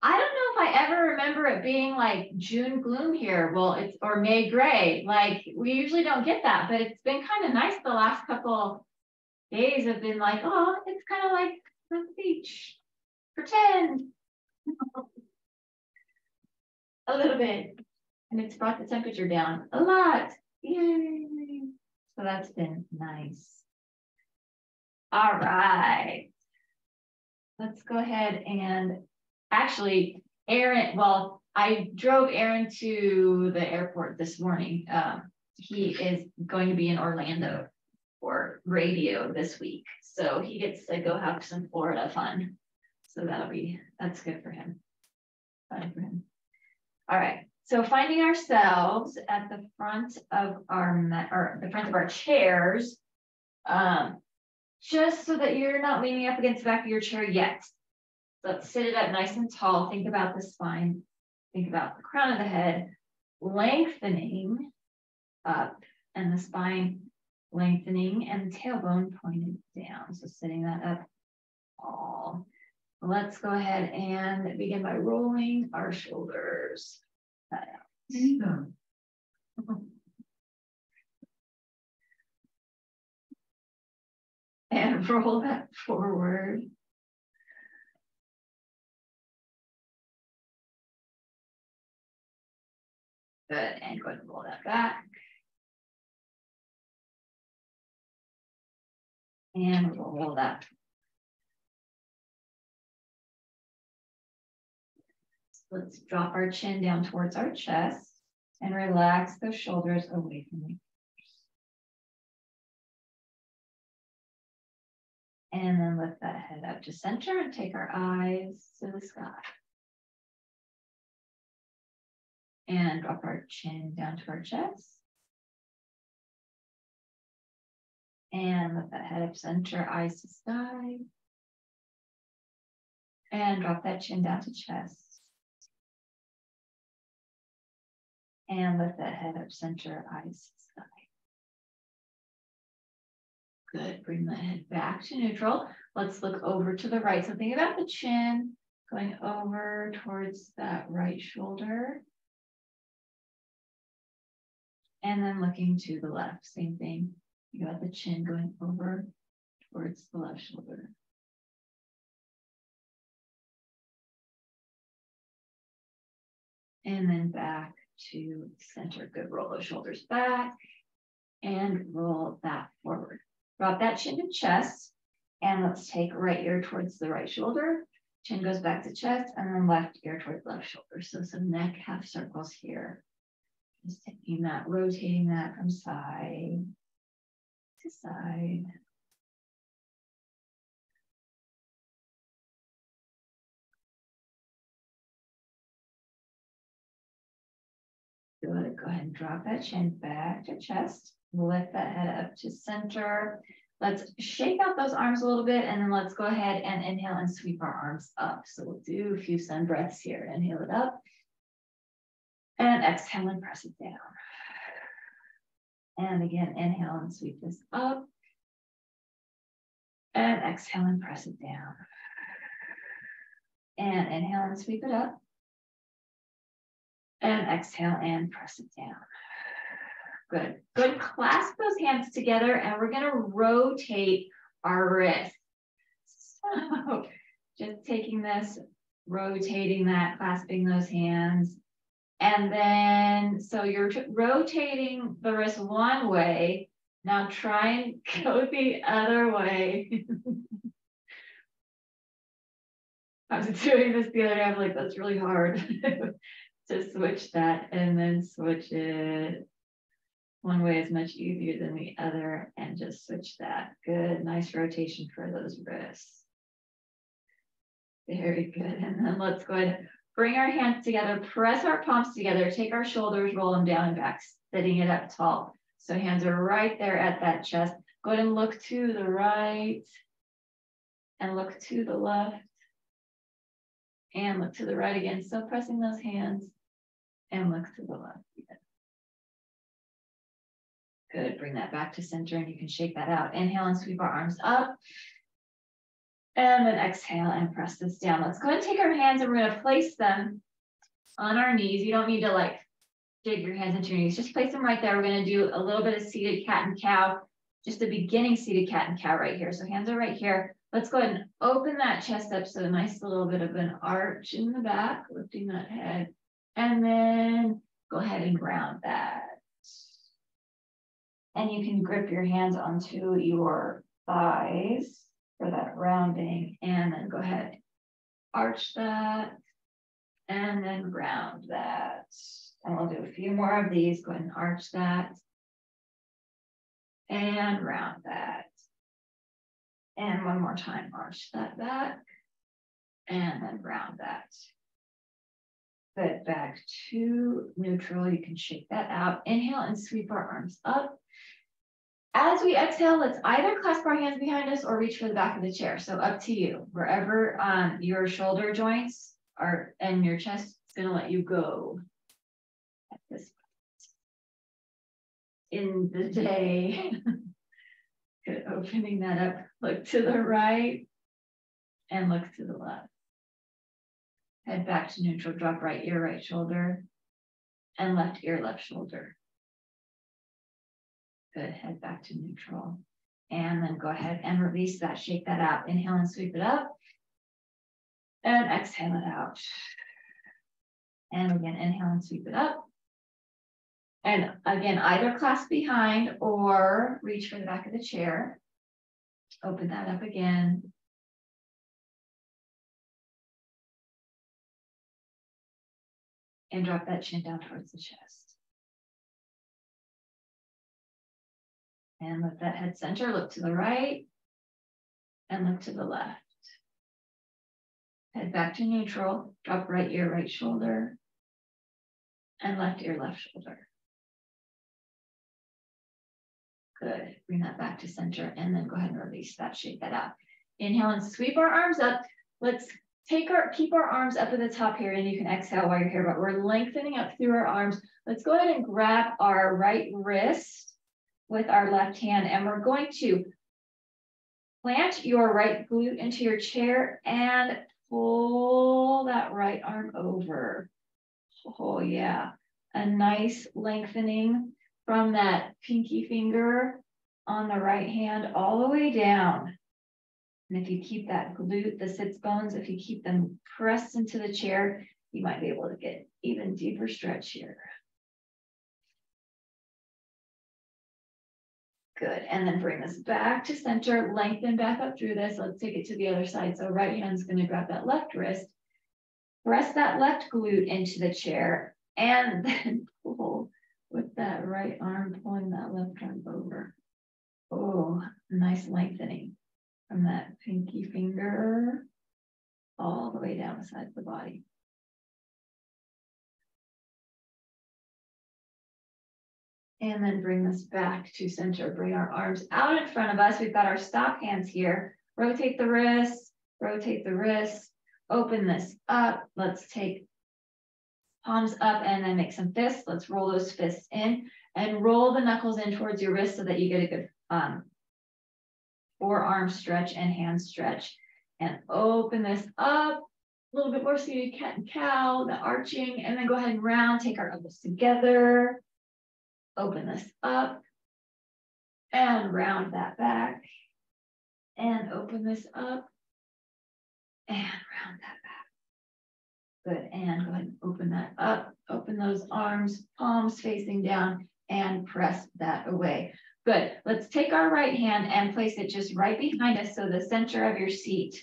I don't know if I ever remember it being like June gloom here. Well, or May gray. Like we usually don't get that, but it's been kind of nice the last couple days have been like, oh, it's kind of like the beach. Pretend. A little bit. And it's brought the temperature down a lot. Yay. So that's been nice. All right. Let's go ahead and actually, Aaron, well, I drove Aaron to the airport this morning. He is going to be in Orlando for radio this week. So he gets to go have some Florida fun. So that's good for him. Fun for him. All right. So finding ourselves at the front of our chairs, just so that you're not leaning up against the back of your chair yet. Let's sit it up nice and tall. Think about the spine. Think about the crown of the head, lengthening up, and the spine lengthening, and the tailbone pointed down. So sitting that up tall. Let's go ahead and begin by rolling our shoulders out. And roll that forward. Good, and go ahead and roll that back. And roll that. Let's drop our chin down towards our chest and relax those shoulders away from the ears. And then lift that head up to center and take our eyes to the sky. And drop our chin down to our chest. And lift that head up center, eyes to sky. And drop that chin down to chest. And lift that head up center, eyes to sky. Good, bring the head back to neutral. Let's look over to the right. So think about the chin going over towards that right shoulder. And then looking to the left, same thing. You got the chin going over towards the left shoulder. And then back to center. Good, roll those shoulders back and roll that forward. Drop that chin to chest, and let's take right ear towards the right shoulder. Chin goes back to chest, and then left ear towards left shoulder. So some neck half circles here. Just taking that, rotating that from side to side. Good. Go ahead and drop that chin back to chest. Lift that head up to center. Let's shake out those arms a little bit, and then let's go ahead and inhale and sweep our arms up. So we'll do a few sun breaths here. Inhale it up. And exhale and press it down. And again, inhale and sweep this up. And exhale and press it down. And inhale and sweep it up. And exhale and press it down. Good. Good. Clasp those hands together, and we're going to rotate our wrists. So just taking this, rotating that, clasping those hands. And then, so you're rotating the wrist one way. Now try and go the other way. I was doing this the other day. I'm like, that's really hard to switch that and then switch it. One way is much easier than the other, and just switch that. Good, nice rotation for those wrists. Very good. And then let's go ahead, bring our hands together, press our palms together, take our shoulders, roll them down and back, sitting it up tall. So hands are right there at that chest. Go ahead and look to the right and look to the left and look to the right again. Still pressing those hands and look to the left again. Good, bring that back to center, and you can shake that out. Inhale and sweep our arms up. And then exhale and press this down. Let's go ahead and take our hands and we're going to place them on our knees. You don't need to like dig your hands into your knees. Just place them right there. We're going to do a little bit of seated cat and cow, just the beginning seated cat and cow right here. So hands are right here. Let's go ahead and open that chest up. So a nice little bit of an arch in the back, lifting that head. And then go ahead and round that. And you can grip your hands onto your thighs for that rounding. And then go ahead, arch that. And then round that. And we'll do a few more of these. Go ahead and arch that. And round that. And one more time, arch that back. And then round that. Good, back to neutral. You can shake that out. Inhale and sweep our arms up. As we exhale, let's either clasp our hands behind us or reach for the back of the chair. So up to you. Wherever your shoulder joints are and your chest is going to let you go at this point in the day. Good, opening that up. Look to the right and look to the left. Head back to neutral. Drop right ear, right shoulder, and left ear, left shoulder. Good, head back to neutral. And then go ahead and release that, shake that out. Inhale and sweep it up. And exhale it out. And again, inhale and sweep it up. And again, either clasp behind or reach for the back of the chair. Open that up again. And drop that chin down towards the chest. And let that head center, look to the right and look to the left. Head back to neutral, drop right ear, right shoulder, and left ear, left shoulder. Good, bring that back to center and then go ahead and release that, shake that out. Inhale and sweep our arms up. Let's keep our arms up at the top here, and you can exhale while you're here, but we're lengthening up through our arms. Let's go ahead and grab our right wrist with our left hand, and we're going to plant your right glute into your chair and pull that right arm over. Oh yeah, a nice lengthening from that pinky finger on the right hand all the way down. And if you keep that glute, the sits bones, if you keep them pressed into the chair, you might be able to get even deeper stretch here. Good, and then bring this back to center, lengthen back up through this. Let's take it to the other side. So right hand's gonna grab that left wrist, press that left glute into the chair, and then pull with that right arm, pulling that left arm over. Oh, nice lengthening from that pinky finger all the way down the side of the body. And then bring this back to center. Bring our arms out in front of us. We've got our stop hands here. Rotate the wrists, open this up. Let's take palms up and then make some fists. Let's roll those fists in and roll the knuckles in towards your wrist so that you get a good forearm stretch and hand stretch. And open this up. A little bit more seated cat and cow, the arching, and then go ahead and round. Take our elbows together. Open this up and round that back and open this up and round that back. Good, and go ahead and open that up, open those arms, palms facing down and press that away. Good, let's take our right hand and place it just right behind us. So the center of your seat,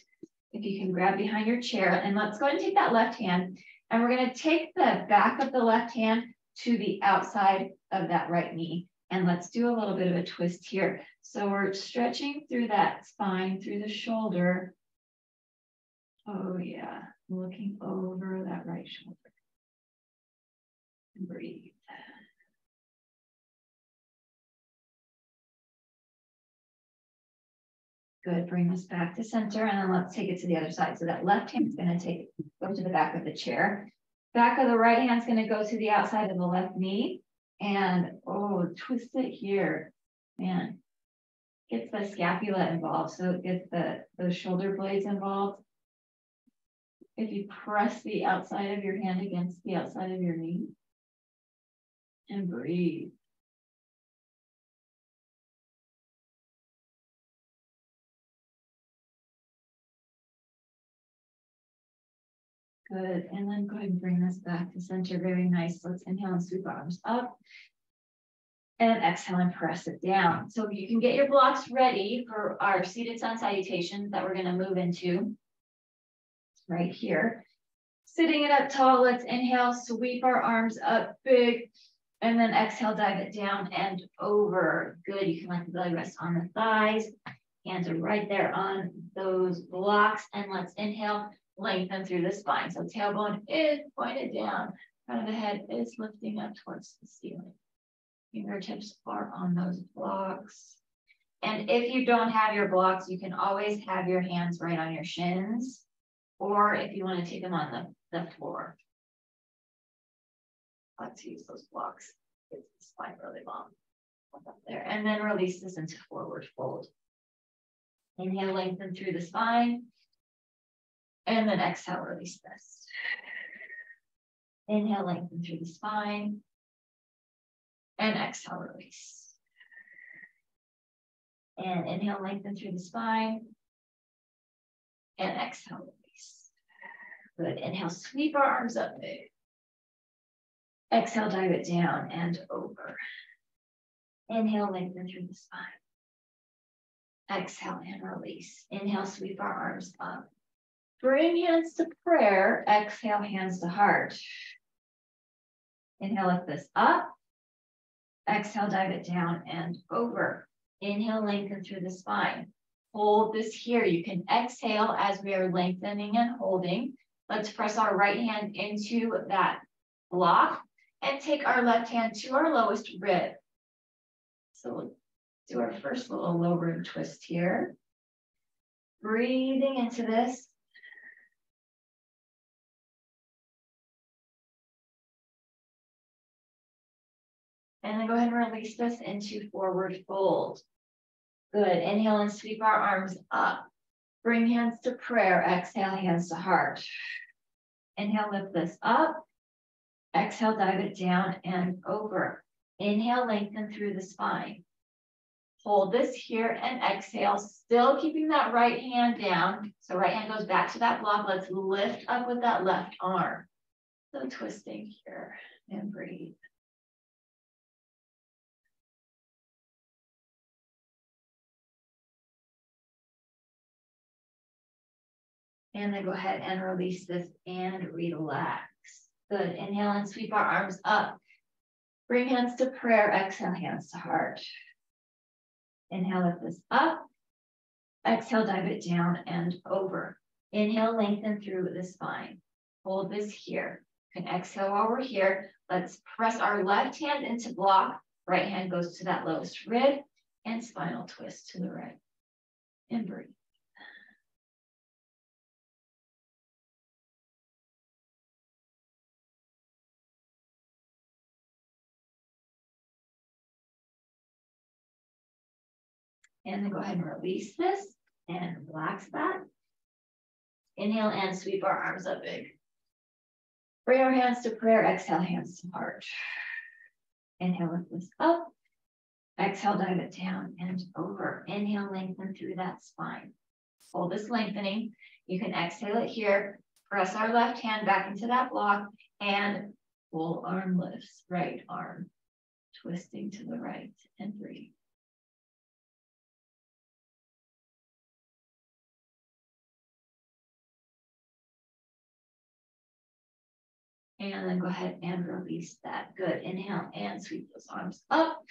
if you can grab behind your chair, and let's go ahead and take that left hand and we're gonna take the back of the left hand to the outside of that right knee. And let's do a little bit of a twist here. So we're stretching through that spine, through the shoulder. Oh yeah, looking over that right shoulder. Breathe. Good, bring this back to center and then let's take it to the other side. So that left hand's gonna go to the back of the chair. Back of the right hand's gonna go to the outside of the left knee. And oh, twist it here. Man, gets the scapula involved, so it gets those shoulder blades involved. If you press the outside of your hand against the outside of your knee and breathe. Good, and then go ahead and bring this back to center, very nice. Let's inhale and sweep our arms up. And exhale and press it down. So you can get your blocks ready for our seated sun salutation that we're gonna move into right here. Sitting it up tall, let's inhale, sweep our arms up big, and then exhale, dive it down and over. Good, you can let the belly rest on the thighs. Hands are right there on those blocks, and let's inhale, lengthen through the spine. So tailbone is pointed down, front of the head is lifting up towards the ceiling. Fingertips are on those blocks. And if you don't have your blocks, you can always have your hands right on your shins, or if you want to take them on the floor. Let's use those blocks. Get the spine really long. Up there. And then release this into forward fold. Inhale, lengthen through the spine. And then exhale, release this. Inhale, lengthen through the spine. And exhale, release. And inhale, lengthen through the spine. And exhale, release. Good. Inhale, sweep our arms up big. Exhale, dive it down and over. Inhale, lengthen through the spine. Exhale and release. Inhale, sweep our arms up. Bring hands to prayer. Exhale, hands to heart. Inhale, lift this up. Exhale, dive it down and over. Inhale, lengthen through the spine. Hold this here. You can exhale as we are lengthening and holding. Let's press our right hand into that block and take our left hand to our lowest rib. So we'll do our first little low rib twist here. Breathing into this. And then go ahead and release this into forward fold. Good. Inhale and sweep our arms up. Bring hands to prayer. Exhale, hands to heart. Inhale, lift this up. Exhale, dive it down and over. Inhale, lengthen through the spine. Hold this here and exhale, still keeping that right hand down. So right hand goes back to that block. Let's lift up with that left arm. So twisting here and breathe. And then go ahead and release this and relax. Good. Inhale and sweep our arms up. Bring hands to prayer. Exhale, hands to heart. Inhale, lift this up. Exhale, dive it down and over. Inhale, lengthen through the spine. Hold this here. You can exhale while we're here. Let's press our left hand into block. Right hand goes to that lowest rib and spinal twist to the right. And breathe. And then go ahead and release this and relax that. Inhale and sweep our arms up big. Bring our hands to prayer. Exhale, hands to heart. Inhale, lift this up. Exhale, dive it down and over. Inhale, lengthen through that spine. Hold this lengthening. You can exhale it here. Press our left hand back into that block and full arm lifts. Right arm twisting to the right and breathe. And then go ahead and release that. Good. Inhale and sweep those arms up.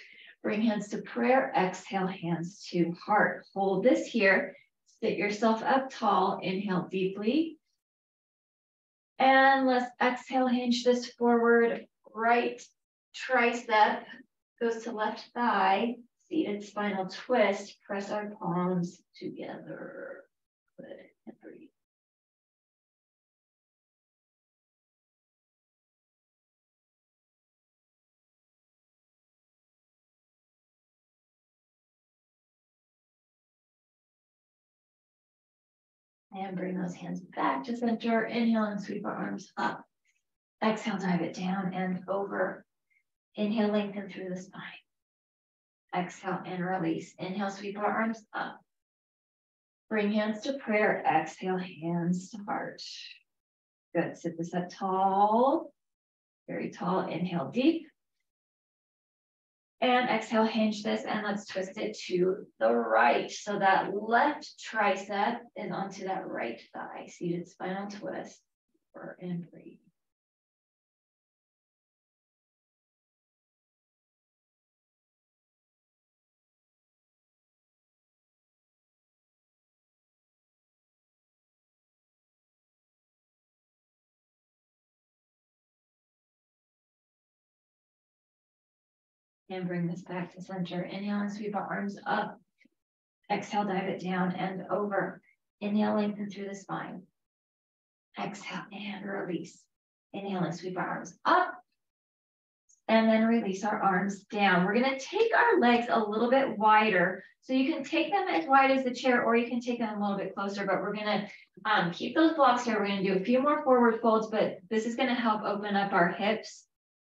Bring hands to prayer. Exhale, hands to heart. Hold this here. Sit yourself up tall. Inhale deeply. And let's exhale, hinge this forward. Right tricep goes to left thigh. Seated spinal twist. Press our palms together. Good. And breathe. And bring those hands back to center. Inhale and sweep our arms up. Exhale, dive it down and over. Inhale, lengthen through the spine. Exhale and release. Inhale, sweep our arms up. Bring hands to prayer. Exhale, hands to heart. Good. Sit this up tall. Very tall. Inhale deep. And exhale, hinge this, and let's twist it to the right. So that left tricep is onto that right thigh. Seated spinal twist. And breathe. And bring this back to center. Inhale and sweep our arms up. Exhale, dive it down and over. Inhale, lengthen through the spine. Exhale and release. Inhale and sweep our arms up. And then release our arms down. We're going to take our legs a little bit wider. So you can take them as wide as the chair, or you can take them a little bit closer, but we're going to keep those blocks here. We're going to do a few more forward folds, but this is going to help open up our hips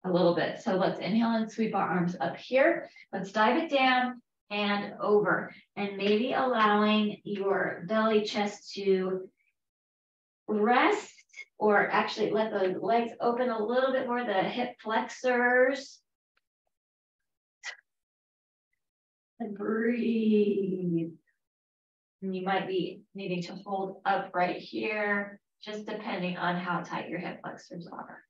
a little bit. So let's inhale and sweep our arms up here. Let's dive it down and over, and maybe allowing your belly chest to rest, or actually let the legs open a little bit more, the hip flexors. And breathe. And you might be needing to hold up right here, just depending on how tight your hip flexors are.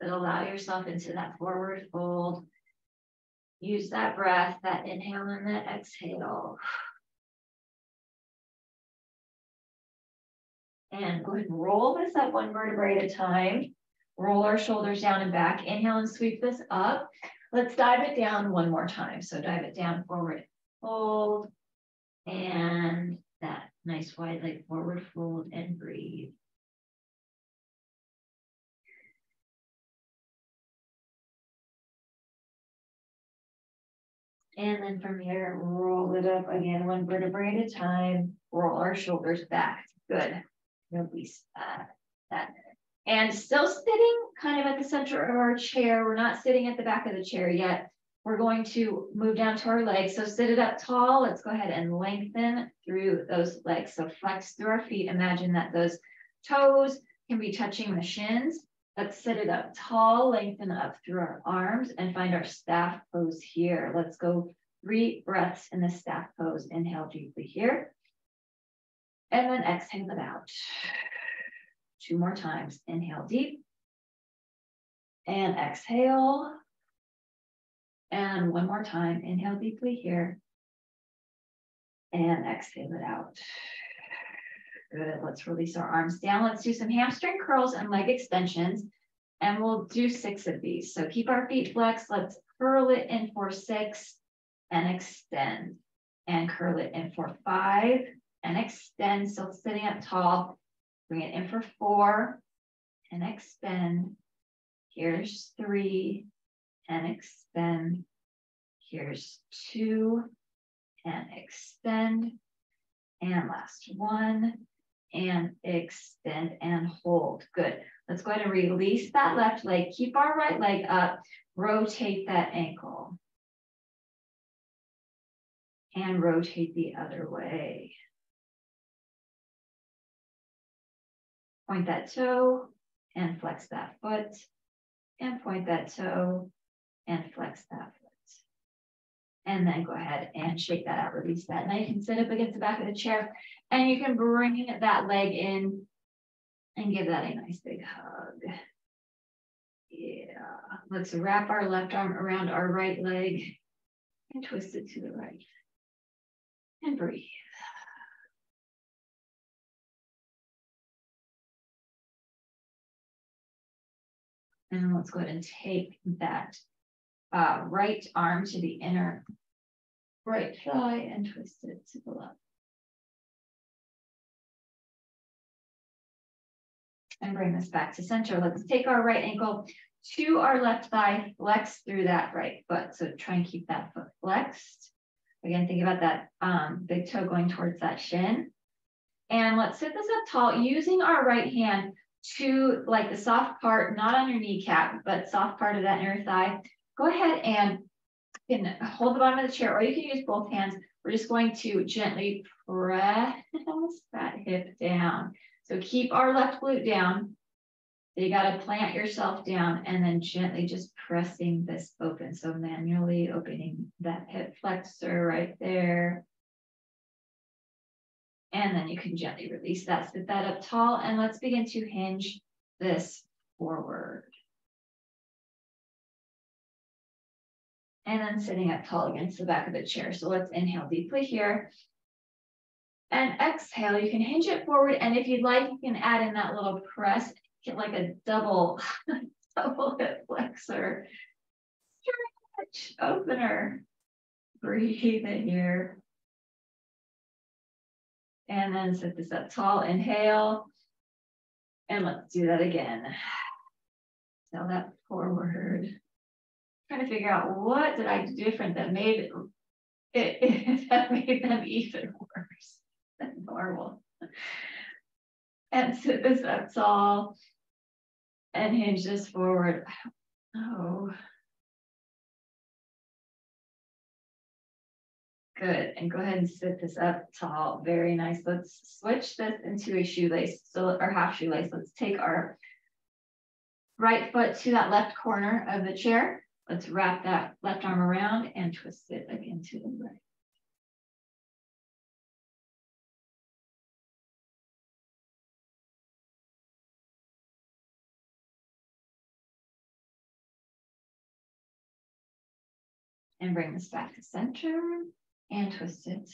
But allow yourself into that forward fold. Use that breath, that inhale and that exhale. And go ahead and roll this up one vertebrae at a time. Roll our shoulders down and back. Inhale and sweep this up. Let's dive it down one more time. So dive it down, forward, fold. And that nice wide leg forward fold, and breathe. And then from here, roll it up again, one vertebrae at a time. Roll our shoulders back. Good. Release that. And still sitting kind of at the center of our chair. We're not sitting at the back of the chair yet. We're going to move down to our legs. So sit it up tall. Let's go ahead and lengthen through those legs. So flex through our feet. Imagine that those toes can be touching the shins. Let's sit it up tall, lengthen up through our arms, and find our staff pose here. Let's go 3 breaths in the staff pose. Inhale deeply here. And then exhale it out. 2 more times. Inhale deep. And exhale. And 1 more time. Inhale deeply here. And exhale it out. Good. Let's release our arms down. Let's do some hamstring curls and leg extensions. And we'll do 6 of these. So keep our feet flexed. Let's curl it in for 6 and extend. And curl it in for 5 and extend. So sitting up tall. Bring it in for 4 and extend. Here's 3 and extend. Here's 2 and extend. And last 1 and extend and hold. Good. Let's go ahead and release that left leg. Keep our right leg up. Rotate that ankle. And rotate the other way. Point that toe and flex that foot. And point that toe and flex that foot. And then go ahead and shake that out, release that. Now you can sit up against the back of the chair, and you can bring that leg in and give that a nice big hug. Yeah. Let's wrap our left arm around our right leg and twist it to the right. And breathe. And let's go ahead and take that right arm to the inner right thigh and twist it to the left. And bring this back to center. Let's take our right ankle to our left thigh, flex through that right foot. So try and keep that foot flexed. Again, think about that big toe going towards that shin. And let's sit this up tall using our right hand to like the soft part, not on your kneecap, but soft part of that inner thigh. Go ahead and you can hold the bottom of the chair, or you can use both hands. We're just going to gently press that hip down. So keep our left glute down. So you got to plant yourself down and then gently just pressing this open. So manually opening that hip flexor right there. And then you can gently release that, sit that up tall, and let's begin to hinge this forward. And then sitting up tall against the back of the chair. So let's inhale deeply here. And exhale, you can hinge it forward. And if you'd like, you can add in that little press, get like a double hip flexor. Stretch, opener. Breathe in here. And then sit this up tall, inhale. And let's do that again. Exhale that forward. Trying to figure out what did I do different that made that made them even worse than normal. And sit this up tall and hinge this forward. Oh. Good, and go ahead and sit this up tall. Very nice. Let's switch this into a shoelace, or half shoelace. Let's take our right foot to that left corner of the chair. Let's wrap that left arm around and twist it again to the right. And bring this back to center and twist it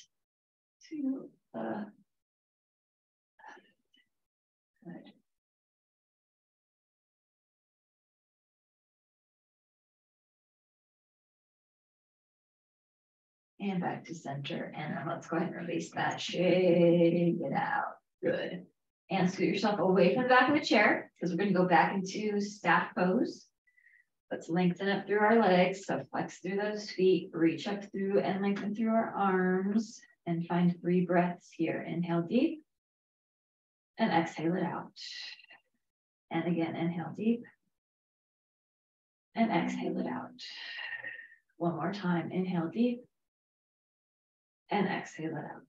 to the good. And back to center. And then let's go ahead and release that. Shake it out. Good. And scoot yourself away from the back of the chair because we're going to go back into staff pose. Let's lengthen up through our legs. So flex through those feet, reach up through and lengthen through our arms, and find 3 breaths here. Inhale deep and exhale it out. And again, inhale deep and exhale it out. One more time. Inhale deep and exhale it out.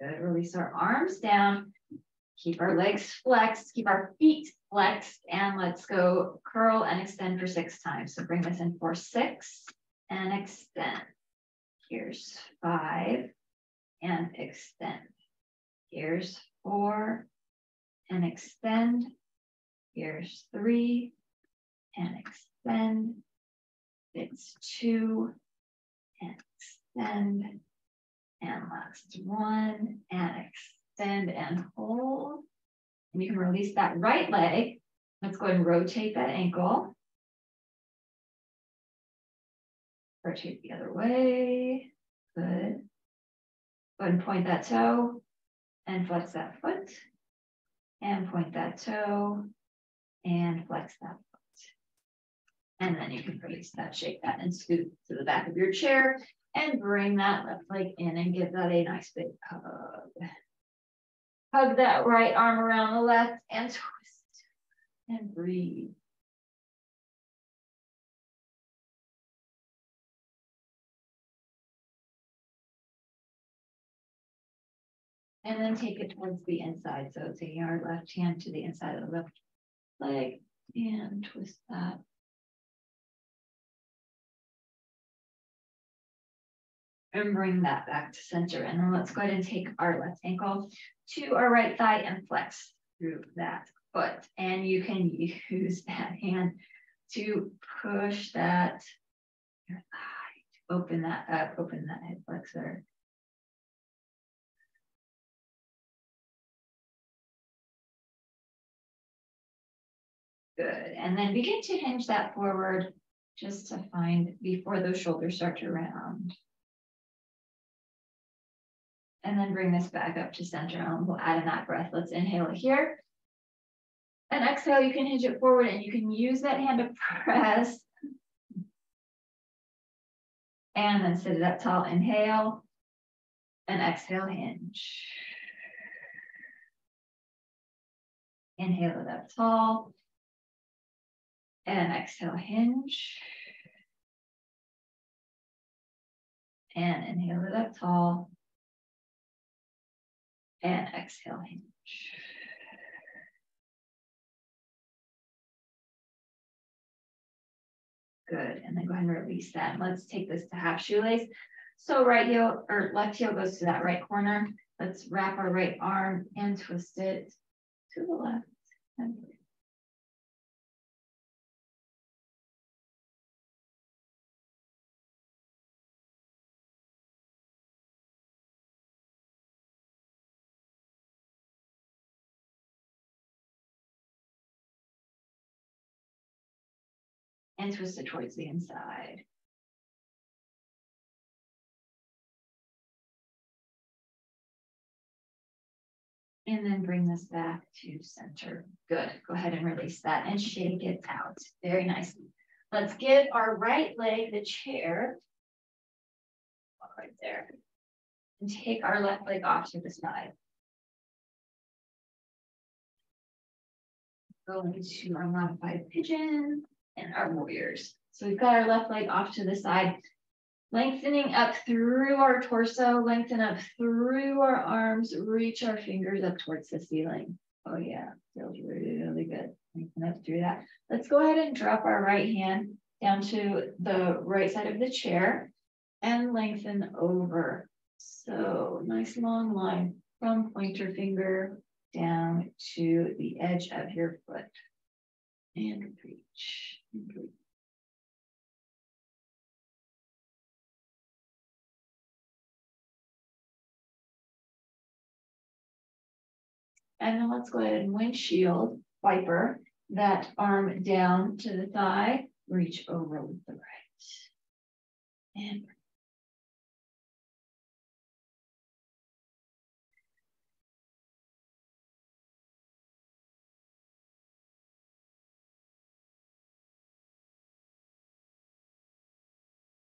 Good. Release our arms down. Keep our legs flexed. Keep our feet flexed. And let's go curl and extend for 6 times. So bring this in for 6 and extend. Here's 5 and extend. Here's 4 and extend. Here's 3 and extend. It's 2 and extend. And last 1 and extend and hold. And you can release that right leg. Let's go ahead and rotate that ankle. Rotate the other way. Good. Go ahead and point that toe and flex that foot. And point that toe and flex that foot. And then you can release that, shake that, and scoot to the back of your chair and bring that left leg in and give that a nice big hug. Hug that right arm around the left and twist and breathe. And then take it towards the inside. So taking our left hand to the inside of the left leg and twist that. And bring that back to center. And then let's go ahead and take our left ankle to our right thigh and flex through that foot. And you can use that hand to push that your thigh, to open that up, open that hip flexor. Good. And then begin to hinge that forward just to find before those shoulders start to round. And then bring this back up to center and we'll add in that breath. Let's inhale it here. And exhale, you can hinge it forward and you can use that hand to press. And then sit it up tall, inhale. And exhale, hinge. Inhale it up tall. And exhale, hinge. And inhale it up tall. And exhale, hinge. Good. And then go ahead and release that. And let's take this to half shoelace. So right heel or left heel goes to that right corner. Let's wrap our right arm and twist it to the left. And twist it towards the inside. And then bring this back to center. Good. Go ahead and release that and shake it out. Very nicely. Let's give our right leg the chair. Right there. And take our left leg off to the side. Go into our modified pigeon and our warriors. So we've got our left leg off to the side. Lengthening up through our torso, lengthen up through our arms, reach our fingers up towards the ceiling. Oh yeah, feels really, really good. Lengthen up through that. Let's go ahead and drop our right hand down to the right side of the chair and lengthen over. So nice long line from pointer finger down to the edge of your foot. And reach, and reach. And then let's go ahead and windshield wiper that arm down to the thigh, reach over with the right.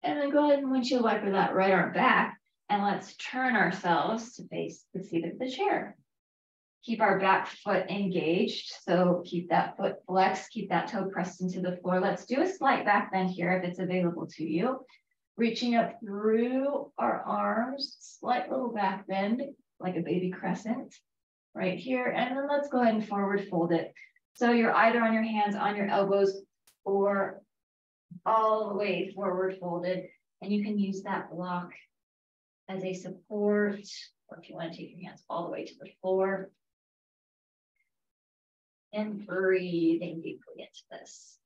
And then go ahead and windshield wiper that right arm back, and let's turn ourselves to face the seat of the chair. Keep our back foot engaged, so keep that foot flexed, keep that toe pressed into the floor. Let's do a slight back bend here if it's available to you. Reaching up through our arms, slight little back bend, like a baby crescent right here. And then let's go ahead and forward fold it. So you're either on your hands, on your elbows, or all the way forward folded. And you can use that block as a support, or if you want to take your hands all the way to the floor. And breathing deeply into this.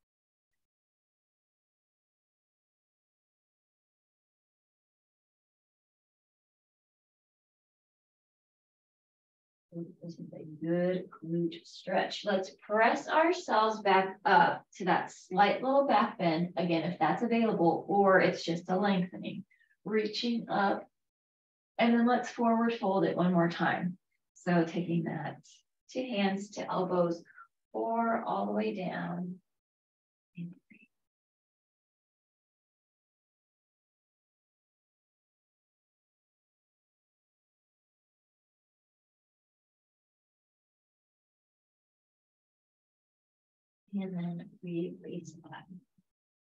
This is a good glute stretch. Let's press ourselves back up to that slight little back bend, again, if that's available, or it's just a lengthening. Reaching up, and then let's forward fold it one more time. So taking that to hands to elbows, or all the way down. And then we release that.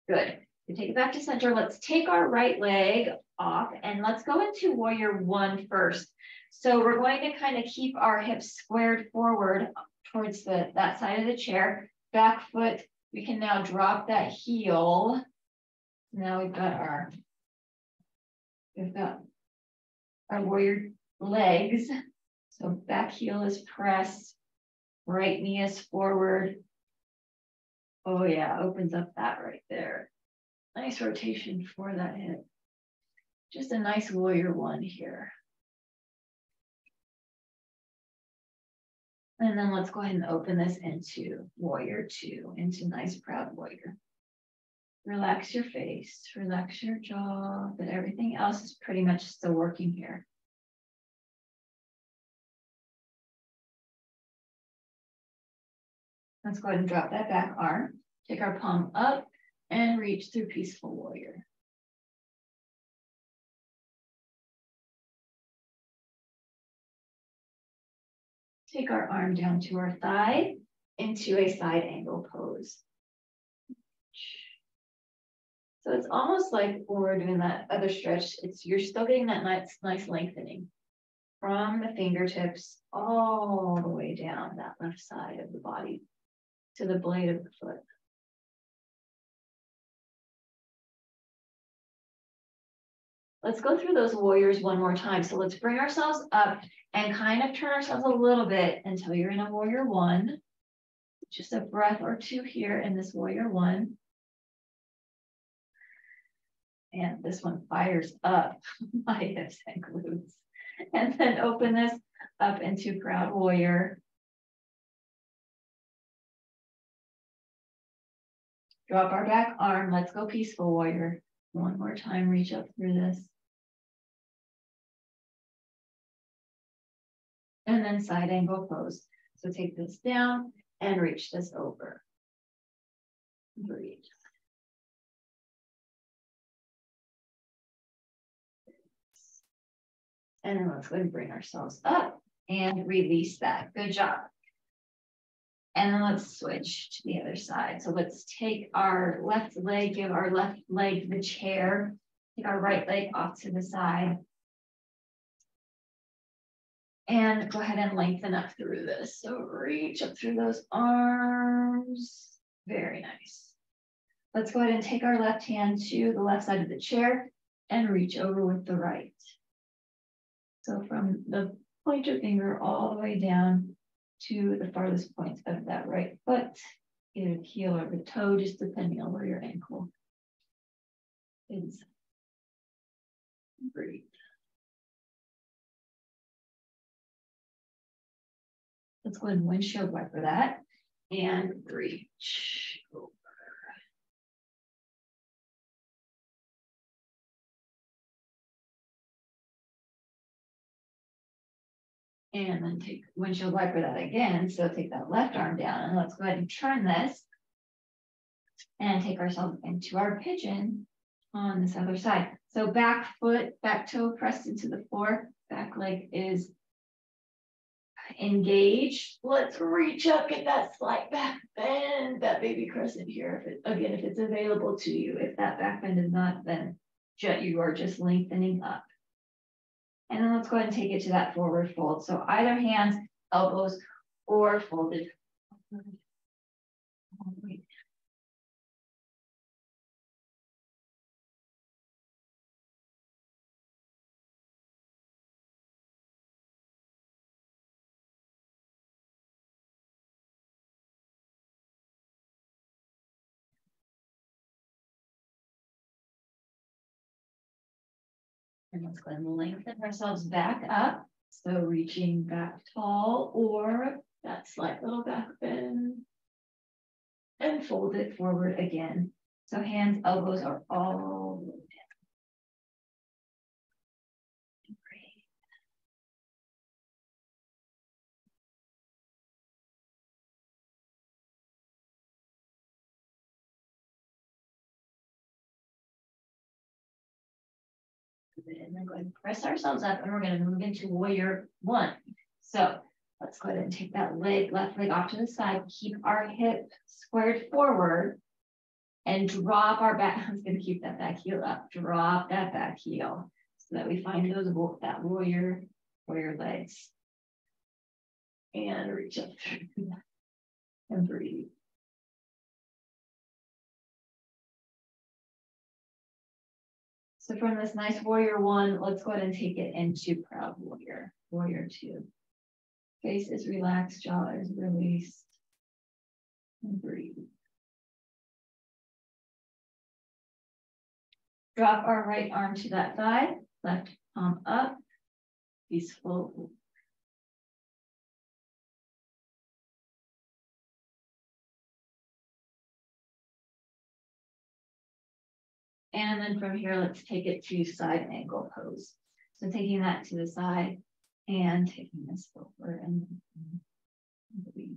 Good. We take it back to center. Let's take our right leg off and let's go into warrior one first. So we're going to kind of keep our hips squared forward towards that side of the chair. Back foot, we can now drop that heel. Now we've got our warrior legs. So back heel is pressed, right knee is forward. Oh yeah, opens up that right there. Nice rotation for that hip. Just a nice warrior one here. And then let's go ahead and open this into warrior two, into nice proud warrior. Relax your face, relax your jaw, but everything else is pretty much still working here. Let's go ahead and drop that back arm. Take our palm up and reach through peaceful warrior. Take our arm down to our thigh into a side angle pose. So it's almost like when we're doing that other stretch, you're still getting that nice lengthening from the fingertips all the way down that left side of the body to the blade of the foot. Let's go through those warriors one more time. So let's bring ourselves up and kind of turn ourselves a little bit until you're in a warrior one. Just a breath or two here in this warrior one. And this one fires up my hips and glutes. And then open this up into proud warrior. Drop our back arm. Let's go peaceful warrior. One more time, reach up through this. And then side angle pose. So take this down and reach this over. Breathe. And then let's go ahead and bring ourselves up and release that. Good job. And then let's switch to the other side. So let's take our left leg, give our left leg the chair, take our right leg off to the side. And go ahead and lengthen up through this. So reach up through those arms. Very nice. Let's go ahead and take our left hand to the left side of the chair and reach over with the right. So from the pointer finger all the way down to the farthest point of that right foot, either the heel or the toe, just depending on where your ankle is. Breathe. Let's go ahead and windshield wiper that and reach over. And then take windshield wiper that again. So take that left arm down and let's go ahead and turn this and take ourselves into our pigeon on this other side. So back foot, back toe pressed into the floor, back leg is engaged. Let's reach up, get that slight back bend, that baby crescent here. If it's available to you. If that back bend is not, then you are just lengthening up. And then let's go ahead and take it to that forward fold. So either hands, elbows, or folded. And let's go ahead and lengthen ourselves back up. So reaching back tall or that slight little back bend. And fold it forward again. So hands, elbows are all the way down. And then go ahead and press ourselves up and we're going to move into warrior one. So let's go ahead and take that left leg off to the side, keep our hip squared forward and drop our back. I'm going to keep that back heel up, drop that back heel so that we find that warrior legs. And reach up through that and breathe. So from this nice warrior one, let's go ahead and take it into proud warrior, warrior two. Face is relaxed, jaw is released. And breathe. Drop our right arm to that thigh, left palm up, peaceful. And then from here, let's take it to side angle pose. So taking that to the side and taking this over and breathe.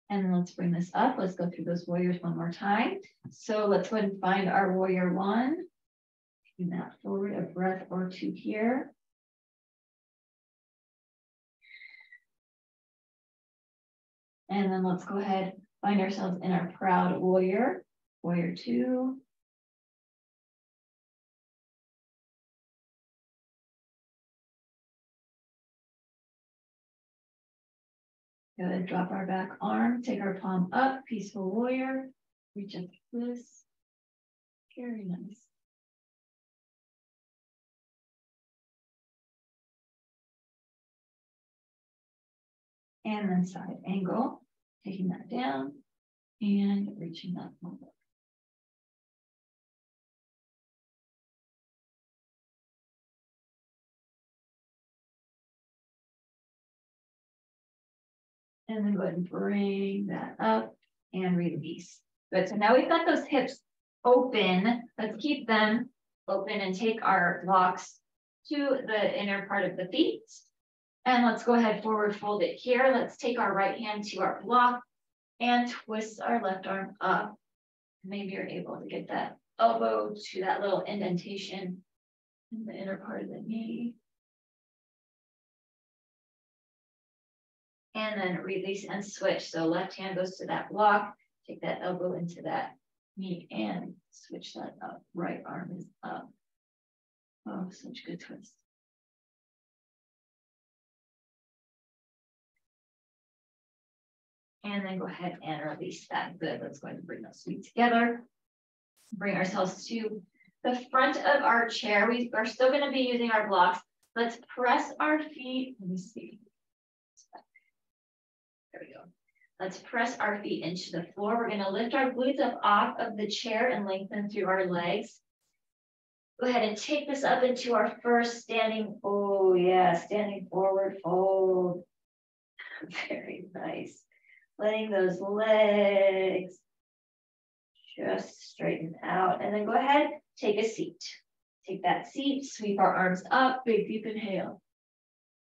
And then let's bring this up. Let's go through those warriors one more time. So let's go ahead and find our warrior one. Taking that forward a breath or two here. And then let's go ahead, find ourselves in our proud warrior, warrior two. Good, drop our back arm, take our palm up, peaceful warrior, reach up to this, very nice. And then side angle, taking that down and reaching that forward. And then go ahead and bring that up and release. Good, so now we've got those hips open. Let's keep them open and take our blocks to the inner part of the feet. And let's go ahead, forward fold it here. Let's take our right hand to our block and twist our left arm up. Maybe you're able to get that elbow to that little indentation in the inner part of the knee. And then release and switch. So left hand goes to that block, take that elbow into that knee and switch that up. Right arm is up. Oh, such good twist. And then go ahead and release that. Good. Let's go ahead and bring those feet together. Bring ourselves to the front of our chair. We are still going to be using our blocks. Let's press our feet. Let me see. There we go. Let's press our feet into the floor. We're going to lift our glutes up off of the chair and lengthen through our legs. Go ahead and take this up into our first standing. Oh yeah, standing forward fold. Very nice. Letting those legs just straighten out. And then go ahead, take a seat. Take that seat, sweep our arms up, big deep inhale.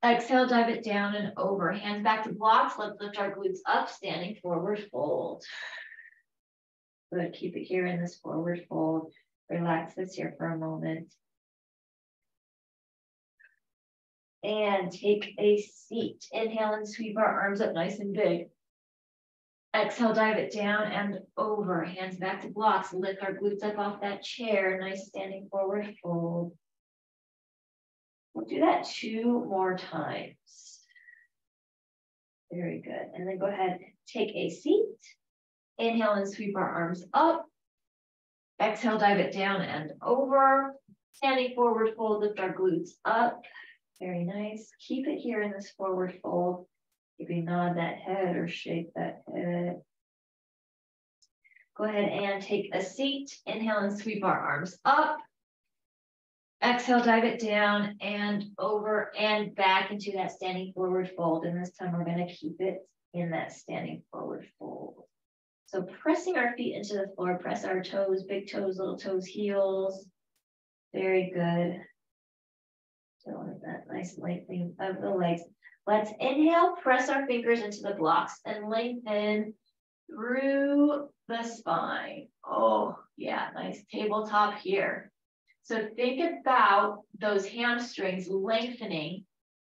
Exhale, dive it down and over. Hands back to blocks. Let's lift our glutes up, standing forward fold. Good, keep it here in this forward fold. Relax this here for a moment. And take a seat. Inhale and sweep our arms up nice and big. Exhale, dive it down and over. Hands back to blocks. Lift our glutes up off that chair. Nice standing forward fold. We'll do that 2 more times. Very good. And then go ahead, take a seat. Inhale and sweep our arms up. Exhale, dive it down and over. Standing forward fold, lift our glutes up. Very nice. Keep it here in this forward fold. Maybe nod that head or shake that head. Go ahead and take a seat. Inhale and sweep our arms up. Exhale, dive it down and over and back into that standing forward fold. And this time we're going to keep it in that standing forward fold. So pressing our feet into the floor, press our toes, big toes, little toes, heels. Very good. So that nice lengthening of the legs. Let's inhale, press our fingers into the blocks and lengthen through the spine. Oh, yeah, nice tabletop here. So think about those hamstrings lengthening.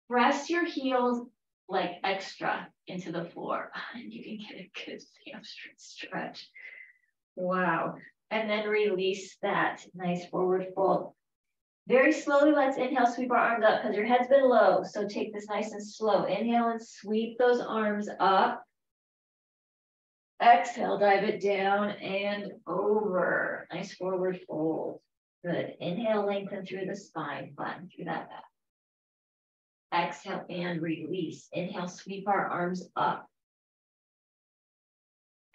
Press your heels like extra into the floor. And you can get a good hamstring stretch. Wow. And then release that nice forward fold. Very slowly, let's inhale, sweep our arms up because your head's been low. So take this nice and slow. Inhale and sweep those arms up. Exhale, dive it down and over. Nice forward fold. Good. Inhale, lengthen through the spine, flatten through that back. Exhale and release. Inhale, sweep our arms up.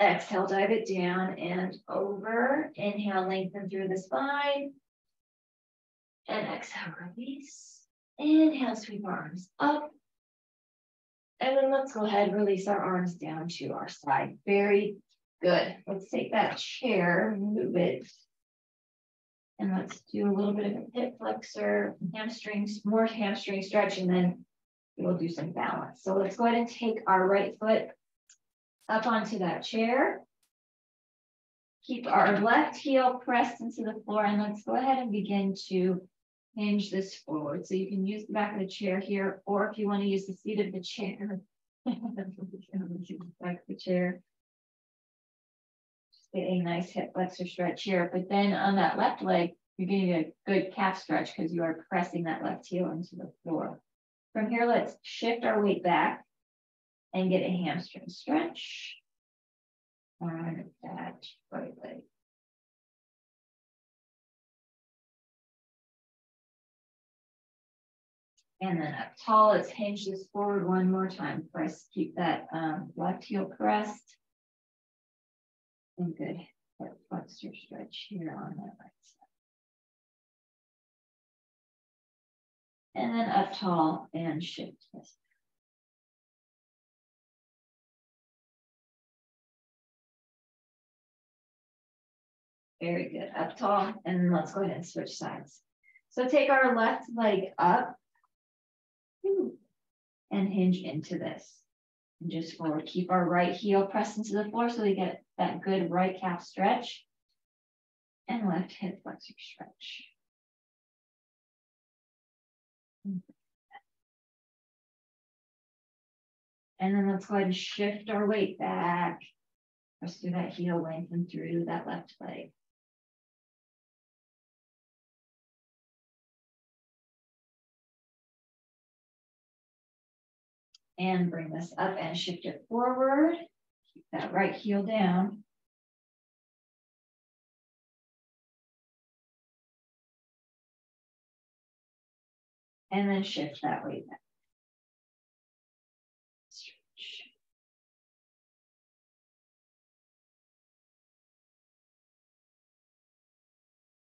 Exhale, dive it down and over. Inhale, lengthen through the spine. And exhale, release. Inhale, sweep our arms up. And then let's go ahead and release our arms down to our side. Very good. Let's take that chair, move it. And let's do a little bit of a hip flexor, hamstrings, more hamstring stretch, and then we'll do some balance. So let's go ahead and take our right foot up onto that chair. Keep our left heel pressed into the floor, and let's go ahead and begin to hinge this forward. So you can use the back of the chair here, or if you want to use the seat of the chair, back of the chair. Just get a nice hip flexor stretch here. But then on that left leg, you're getting a good calf stretch because you are pressing that left heel into the floor. From here, let's shift our weight back and get a hamstring stretch on that right leg. And then up tall, let's hinge this forward one more time. Press, keep that left heel pressed. And good hip flexor stretch here on that right side. And then up tall and shift this. Very good, up tall, and let's go ahead and switch sides. So take our left leg up and hinge into this. And just forward, keep our right heel pressed into the floor so we get that good right calf stretch and left hip flexor stretch. And then let's go ahead and shift our weight back. Press through that heel, lengthen through that left leg. And bring this up and shift it forward. Keep that right heel down. And then shift that weight back. Stretch.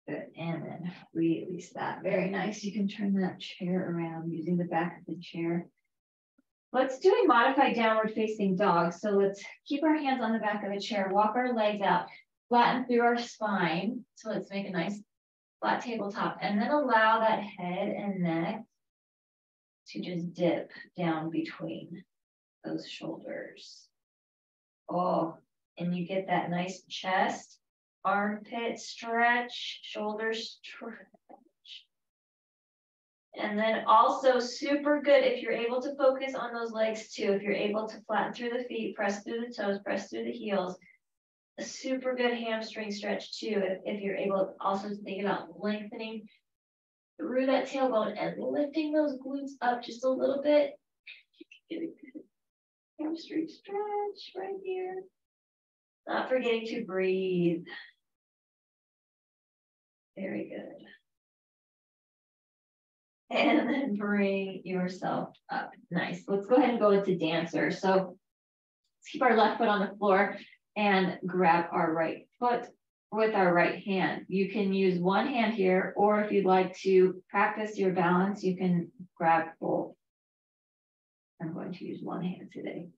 Good, and then release that. Very nice. You can turn that chair around using the back of the chair. Let's do a modified downward facing dog. So let's keep our hands on the back of the chair, walk our legs out, flatten through our spine. So let's make a nice flat tabletop, and then allow that head and neck to just dip down between those shoulders. Oh, and you get that nice chest, armpit stretch, shoulder stretch. And then also super good if you're able to focus on those legs too. If you're able to flatten through the feet, press through the toes, press through the heels. A super good hamstring stretch too. If you're able also to think about lengthening through that tailbone and lifting those glutes up just a little bit. You can get a good hamstring stretch right here. Not forgetting to breathe. Very good. And then bring yourself up. Nice. Let's go ahead and go into dancer. So let's keep our left foot on the floor and grab our right foot with our right hand. You can use one hand here, or if you'd like to practice your balance, you can grab both. I'm going to use one hand today.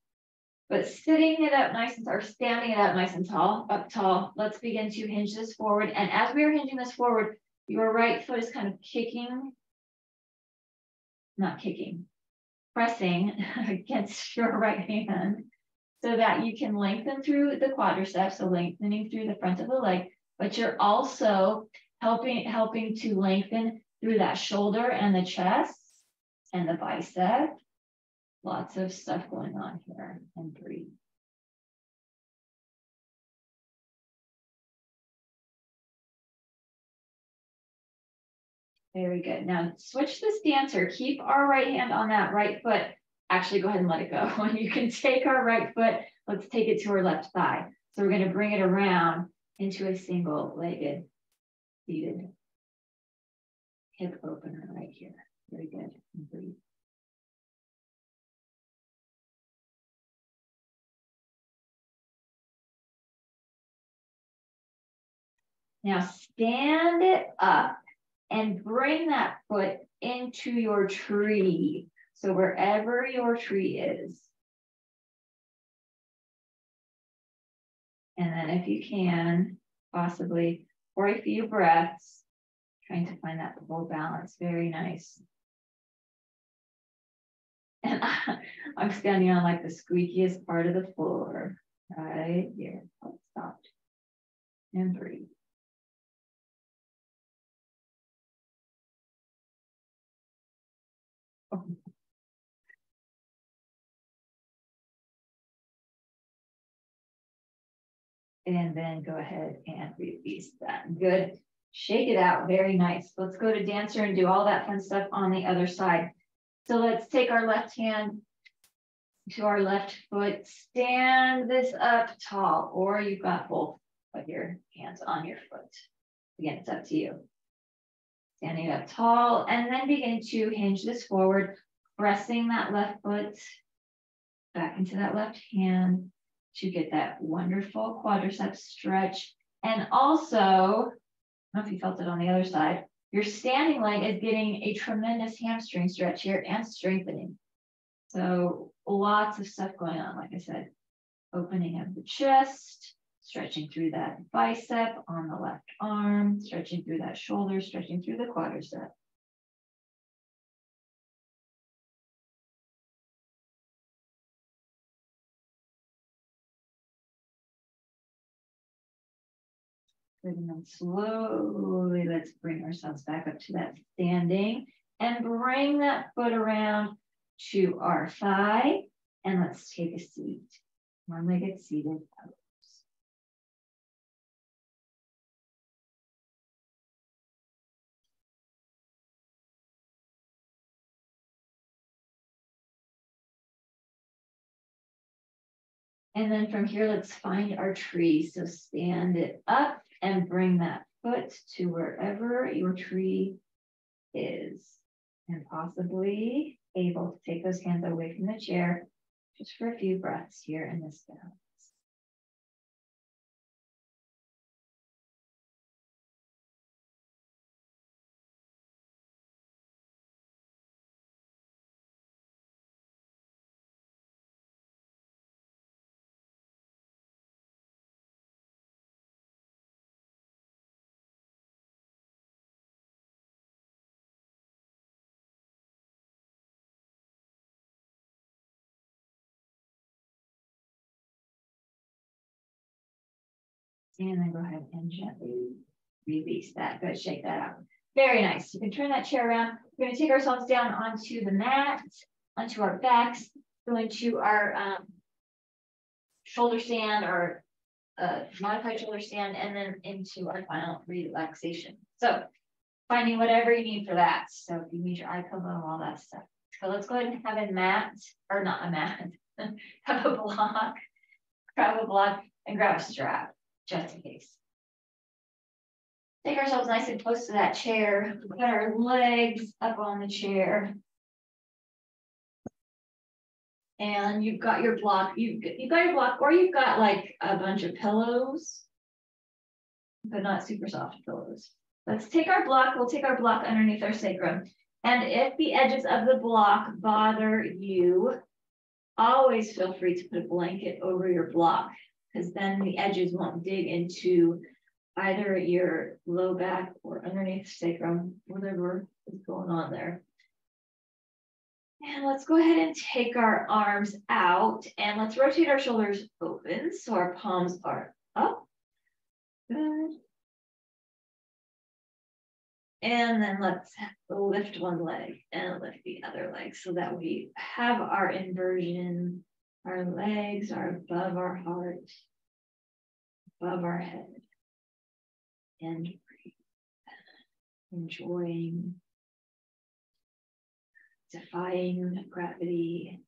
But sitting it up nice and, or standing it up nice and tall, up tall, let's begin to hinge this forward. And as we are hinging this forward, your right foot is kind of pressing against your right hand so that you can lengthen through the quadriceps, so lengthening through the front of the leg, but you're also helping to lengthen through that shoulder and the chest and the bicep. Lots of stuff going on here, and breathe. Very good. Now switch this dancer. Keep our right hand on that right foot. Actually, go ahead and let it go. You can take our right foot. Let's take it to our left thigh. So we're going to bring it around into a single-legged seated hip opener right here. Very good. And breathe. Now stand it up and bring that foot into your tree. So wherever your tree is. And then if you can, possibly for a few breaths, trying to find that full balance. Very nice. And I'm standing on like the squeakiest part of the floor, right here. I'll stop and breathe. And then go ahead and release that. Good. Shake it out. Very nice. Let's go to dancer and do all that fun stuff on the other side. So let's take our left hand to our left foot. Stand this up tall, or you've got both of your hands on your foot. Again, it's up to you. Standing up tall, and then begin to hinge this forward, pressing that left foot back into that left hand to get that wonderful quadriceps stretch. And also, I don't know if you felt it on the other side, your standing leg is getting a tremendous hamstring stretch here and strengthening. So lots of stuff going on, like I said, opening of the chest, stretching through that bicep on the left arm, stretching through that shoulder, stretching through the quadricep. And then slowly, let's bring ourselves back up to that standing and bring that foot around to our thigh. And let's take a seat. One-legged seated pose. And then from here, let's find our tree. So stand it up and bring that foot to wherever your tree is. And possibly able to take those hands away from the chair just for a few breaths here in this balance. And then go ahead and gently release that. Good, shake that out. Very nice. You can turn that chair around. We're going to take ourselves down onto the mat, onto our backs, go into our shoulder stand or modified shoulder stand, and then into our final relaxation. So finding whatever you need for that. So if you need your eye pillow, all that stuff. So let's go ahead and have a mat, or not a mat, have a block, grab a block, and grab a strap. Just in case. Take ourselves nice and close to that chair. Put our legs up on the chair. And you've got your block. You've got your block, or you've got like a bunch of pillows, but not super soft pillows. Let's take our block. We'll take our block underneath our sacrum. And if the edges of the block bother you, always feel free to put a blanket over your block, because then the edges won't dig into either your low back or underneath sacrum, whatever is going on there. And let's go ahead and take our arms out and let's rotate our shoulders open so our palms are up. Good. And then let's lift one leg and lift the other leg so that we have our inversion. Our legs are above our heart, above our head. And breathe. Enjoying, defying gravity.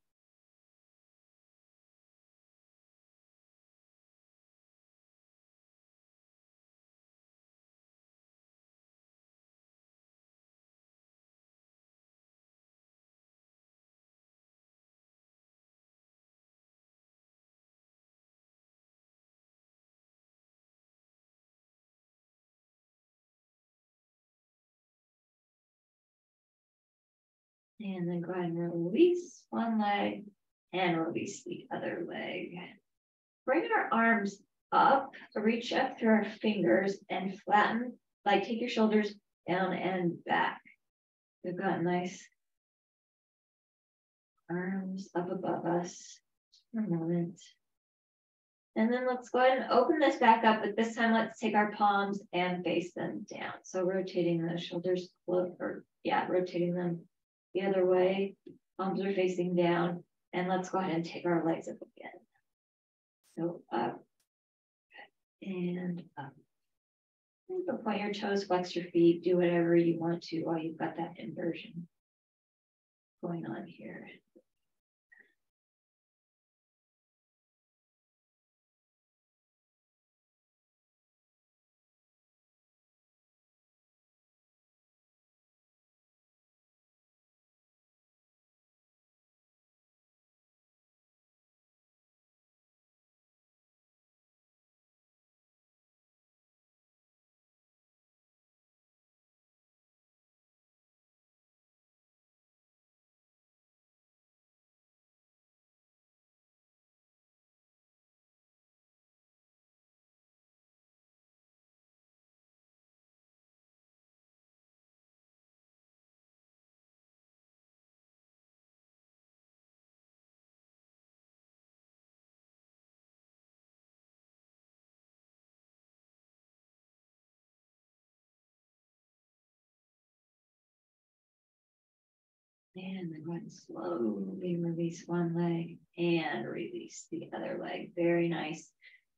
And then go ahead and release one leg and release the other leg. Bring our arms up, reach up through our fingers and flatten, like take your shoulders down and back. We've got nice Arms up above us for a moment. And then let's go ahead and open this back up, but this time let's take our palms and face them down. So rotating the shoulders, rotating them the other way. Palms are facing down. And let's go ahead and take our legs up again. So up and up. You can point your toes, flex your feet, do whatever you want to while you've got that inversion going on here. And then go ahead and slowly release one leg and release the other leg. Very nice.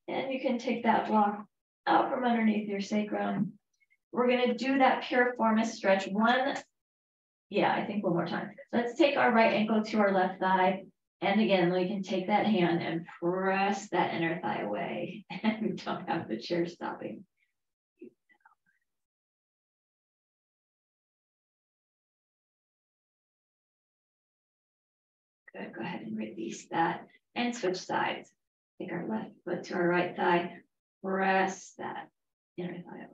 And you can take that block out from underneath your sacrum. We're going to do that piriformis stretch one more time. Let's take our right ankle to our left thigh. And again, we can take that hand and press that inner thigh away. And we don't have the chair stopping. Good, go ahead and release that and switch sides. Take our left foot to our right thigh, press that inner thigh away.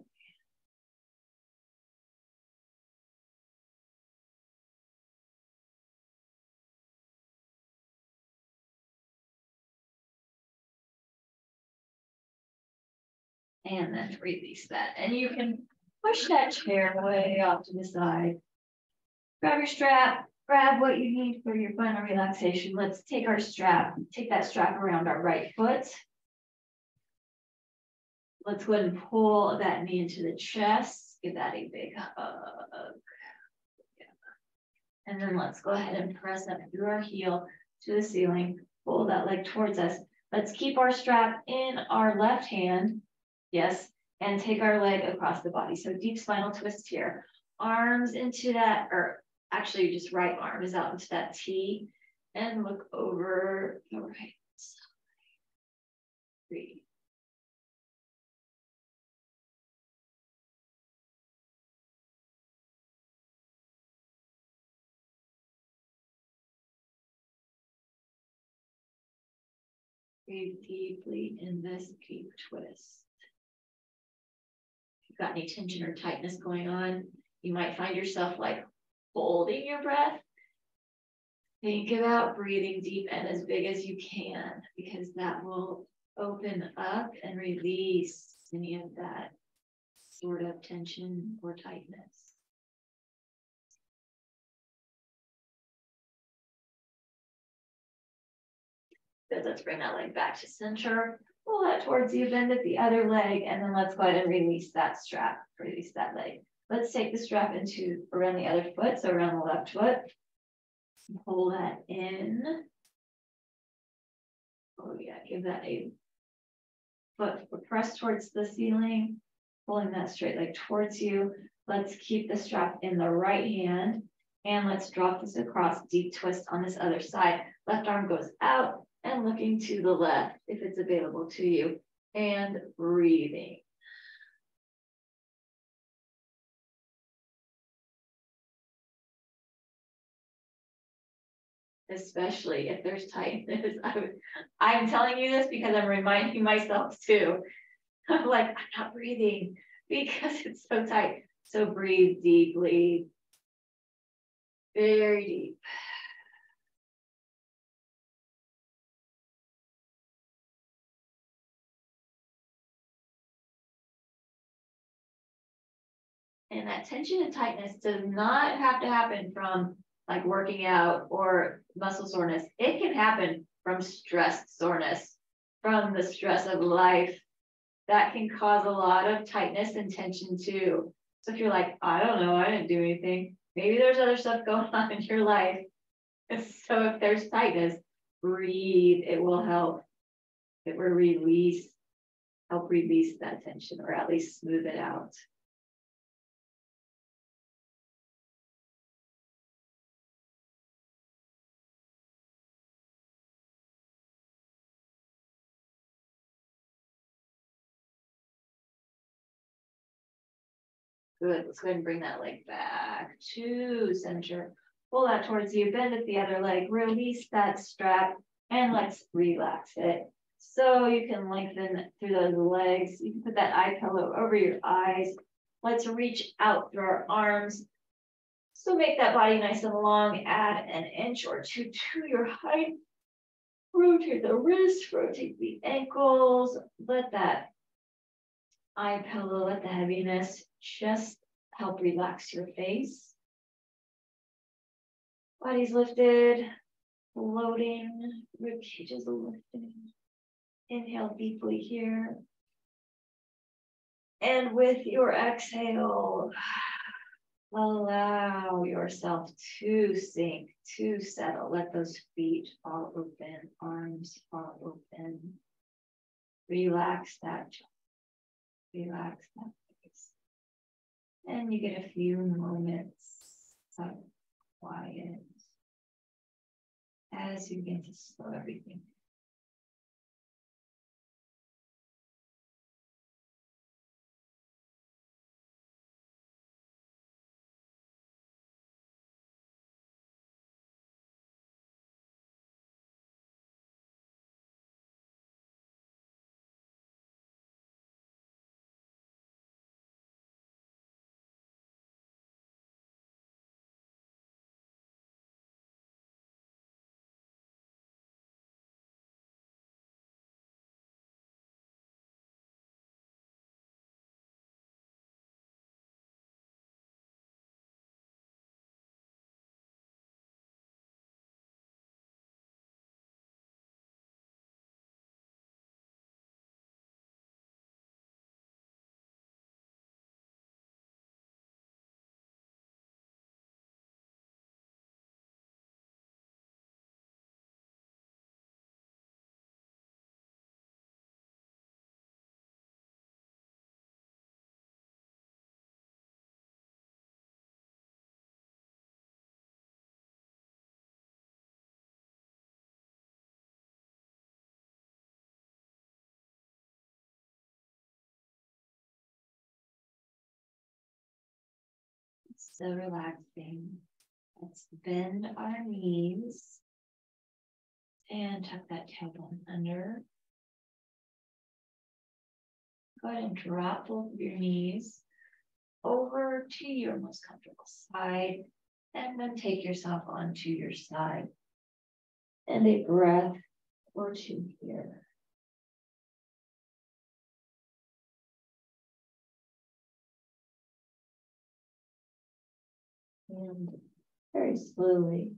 And then release that. And you can push that chair way off to the side. Grab your strap, grab what you need for your final relaxation. Let's take our strap, take that strap around our right foot. Let's go ahead and pull that knee into the chest. Give that a big hug. And then let's go ahead and press up through our heel to the ceiling. Pull that leg towards us. Let's keep our strap in our left hand. Yes, and take our leg across the body. So deep spinal twist here. Arms into that, or actually just right arm is out into that T. And look over the right side. Breathe. Breathe deeply in this deep twist. If you've got any tension or tightness going on, you might find yourself like holding your breath. Think about breathing deep and as big as you can, because that will open up and release any of that sort of tension or tightness. Good, let's bring that leg back to center. Pull that towards you, bend at the other leg, and then let's go ahead and release that strap, release that leg. Let's take the strap into around the other foot, so around the left foot. Pull that in. Oh yeah, give that a foot press towards the ceiling, pulling that straight leg towards you. Let's keep the strap in the right hand, and let's drop this across, deep twist on this other side. Left arm goes out and looking to the left if it's available to you, and breathing. Especially if there's tightness. I'm telling you this because I'm reminding myself too. I'm like, I'm not breathing because it's so tight. So breathe deeply, very deep. And that tension and tightness does not have to happen from like working out or muscle soreness. It can happen from stress soreness, from the stress of life. That can cause a lot of tightness and tension too. So if you're like, I don't know, I didn't do anything, maybe there's other stuff going on in your life. So if there's tightness, breathe, it will help. It will help release that tension, or at least smooth it out. Good, let's go ahead and bring that leg back to center. Pull that towards you, bend at the other leg, release that strap, and let's relax it. So you can lengthen through those legs. You can put that eye pillow over your eyes. Let's reach out through our arms. So make that body nice and long, add an inch or two to your height. Rotate the wrists, rotate the ankles. Let that eye pillow, let the heaviness just help relax your face. Body's lifted, floating, rib cages lifting. Inhale deeply here. And with your exhale, allow yourself to sink, to settle. Let those feet fall open, arms fall open. Relax that jaw. Relax that face. And you get a few moments of quiet as you begin to slow everything. So relaxing. Let's bend our knees and tuck that tailbone under. Go ahead and drop both of your knees over to your most comfortable side, and then take yourself onto your side. And a breath or two here. And very slowly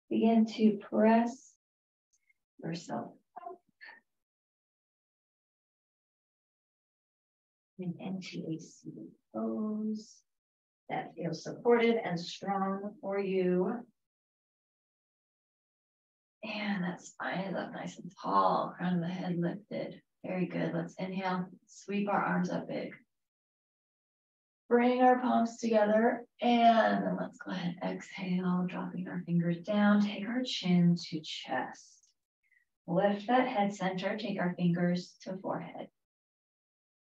begin to press yourself up and into a seated pose that feels supportive and strong for you. And that spine is up nice and tall, crown of the head lifted. Very good. Let's inhale, sweep our arms up big. Bring our palms together, and then let's go ahead and exhale, dropping our fingers down. Take our chin to chest. Lift that head center, take our fingers to forehead.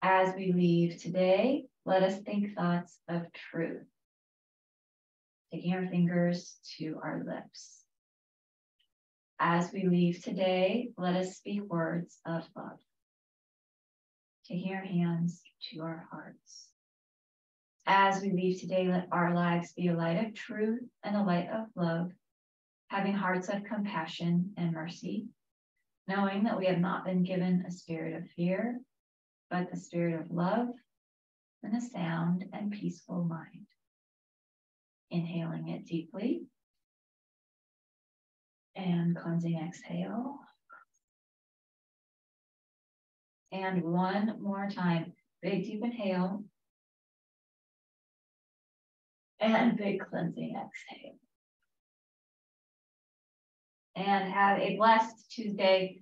As we leave today, let us think thoughts of truth. Taking our fingers to our lips. As we leave today, let us speak words of love. Taking our hands to our hearts. As we leave today, let our lives be a light of truth and a light of love, having hearts of compassion and mercy, knowing that we have not been given a spirit of fear, but the spirit of love and a sound and peaceful mind. Inhaling it deeply And cleansing exhale. And one more time, big deep inhale. And big cleansing exhale. And have a blessed Tuesday.